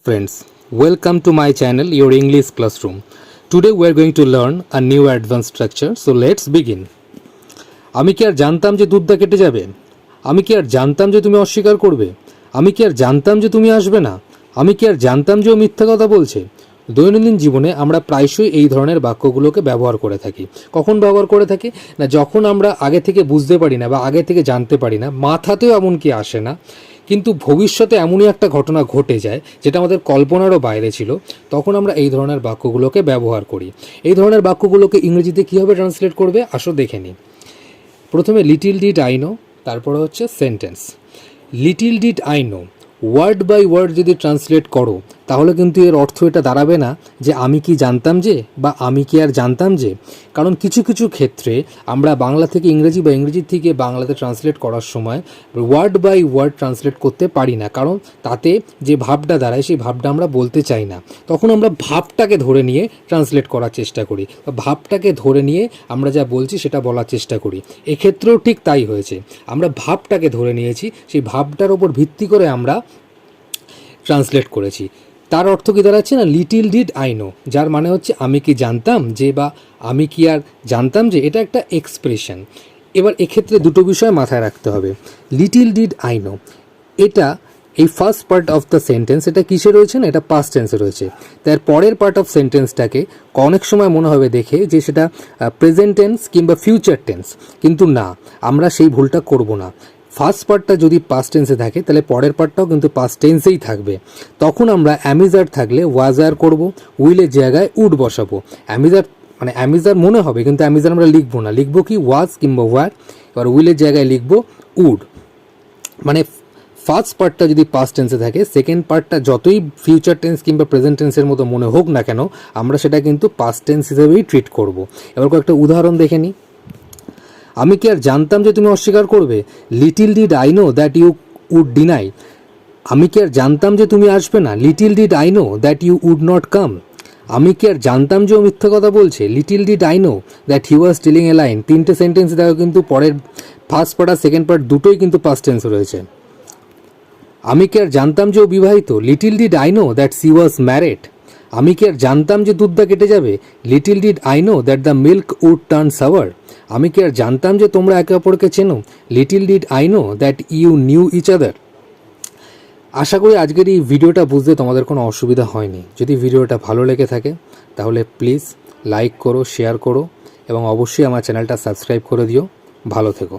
Friends, welcome to my channel, your English classroom. Today we are going to learn a new advanced structure. So let's begin. আমি কি আর জানতাম যে দুধটা কেটে যাবে? আমি কি আর জানতাম যে তুমি অস্বীকার করবে? আমি কি আর জানতাম যে তুমি আসবে না? আমি কি আর জানতাম যে ও মিথ্যা কথা বলছে? দৈনন্দিন জীবনে আমরা প্রায়শই এই ধরনের বাক্যগুলোকে ব্যবহার করে থাকি। কখন ব্যবহার করে থাকি না, যখন আমরা আগে থেকে বুঝতে পারি না বা আগে থেকে জানতে পারি না, মাথাতেও এমনকি আসে না, কিন্তু ভবিষ্যতে এমনই একটা ঘটনা ঘটে যায় যেটা আমাদের কল্পনারও বাইরে ছিল, তখন আমরা এই ধরনের বাক্যগুলোকে ব্যবহার করি। এই ধরনের বাক্যগুলোকে ইংরেজিতে কীভাবে ট্রান্সলেট করবে আসো দেখে নিই। প্রথমে লিটিল ডিড আই নো, তারপরে হচ্ছে sentence. Little did I know word by word যদি ট্রান্সলেট করো তাহলে কিন্তু এর অর্থ এটা দাঁড়াবে না যে আমি কি জানতাম যে বা আমি কি আর জানতাম যে। কারণ কিছু কিছু ক্ষেত্রে আমরা বাংলা থেকে ইংরেজি বা ইংরেজি থেকে বাংলাতে ট্রান্সলেট করার সময় ওয়ার্ড বাই ওয়ার্ড ট্রান্সলেট করতে পারি না, কারণ তাতে যে ভাবটা দাঁড়ায় সেই ভাবটা আমরা বলতে চাই না। তখন আমরা ভাবটাকে ধরে নিয়ে ট্রান্সলেট করার চেষ্টা করি বা ভাবটাকে ধরে নিয়ে আমরা যা বলছি সেটা বলার চেষ্টা করি। এক্ষেত্রেও ঠিক তাই হয়েছে, আমরা ভাবটাকে ধরে নিয়েছি, সেই ভাবটার ওপর ভিত্তি করে আমরা ট্রান্সলেট করেছি। তার অর্থ কী দাঁড়াচ্ছে না, লিটিল ডিড আই নো, যার মানে হচ্ছে আমি কি জানতাম যে বা আমি কি আর জানতাম যে। এটা একটা এক্সপ্রেশন। এবার এক্ষেত্রে দুটো বিষয় মাথায় রাখতে হবে। লিটিল ডিড আই নো, এটা এই first part of the sentence এটা কিসে রয়েছে না, এটা পাস্ট টেন্সে রয়েছে। তার পরের পার্ট অফ সেন্টেন্সটাকে অনেক সময় মনে হবে দেখে যে সেটা প্রেজেন্ট টেন্স কিংবা ফিউচার টেন্স, কিন্তু না, আমরা সেই ভুলটা করব না। ফার্স্ট পার্টটা যদি পাস্ট টেন্সে থাকে তাহলে পরের পার্টটাও কিন্তু পাস্ট টেন্সেই থাকবে। তখন আমরা অ্যামিজার থাকলে ওয়াজার করব, উইলের জায়গায় উড বসাবো। অ্যামিজার মানে অ্যামিজার মনে হবে, কিন্তু অ্যামিজার আমরা লিখবো না, লিখবো কি ওয়াজ কিংবা ওয়ার। এবার উইলের জায়গায় লিখবো উড। মানে ফার্স্ট পার্টটা যদি পাস্ট টেন্সে থাকে, সেকেন্ড পার্টটা যতই ফিউচার টেন্স কিংবা প্রেজেন্ট টেন্সের মতো মনে হোক না কেন, আমরা সেটা কিন্তু পাস্ট টেন্স হিসেবেই ট্রিট করব। এবার কয়েকটা উদাহরণ দেখে নিই। আমি কি আর জানতাম যে তুমি অস্বীকার করবে? Little did I know that you would deny. আমি কি আর জানতাম যে তুমি আসবে না? Little did I know that you would not come. আমি কি আর জানতাম যে ও মিথ্যা কথা বলছে? Little did I know that he was telling a line. তিনটে সেন্টেন্স দেখো কিন্তু পরের ফার্স্ট পার্ট আর সেকেন্ড পার্ট দুটোই কিন্তু পাস্ট টেন্স রয়েছে। আমি কি আর জানতাম যে ও বিবাহিত? Little did I know that she was married. আমি কি আর জানতাম যে দুধটা কেটে যাবে? Little did I know that the milk would turn sour. আমি কি আর জানতাম যে তোমরা একে অপরকে চেনো? Little did I know that you knew each other. আশা করি আজকের এই ভিডিওটা বুঝতে তোমাদের কোনো অসুবিধা হয়নি। যদি ভিডিওটা ভালো লেগে থাকে তাহলে প্লিজ লাইক করো, শেয়ার করো এবং অবশ্যই আমার চ্যানেলটা সাবস্ক্রাইব করে দিও। ভালো থেকো।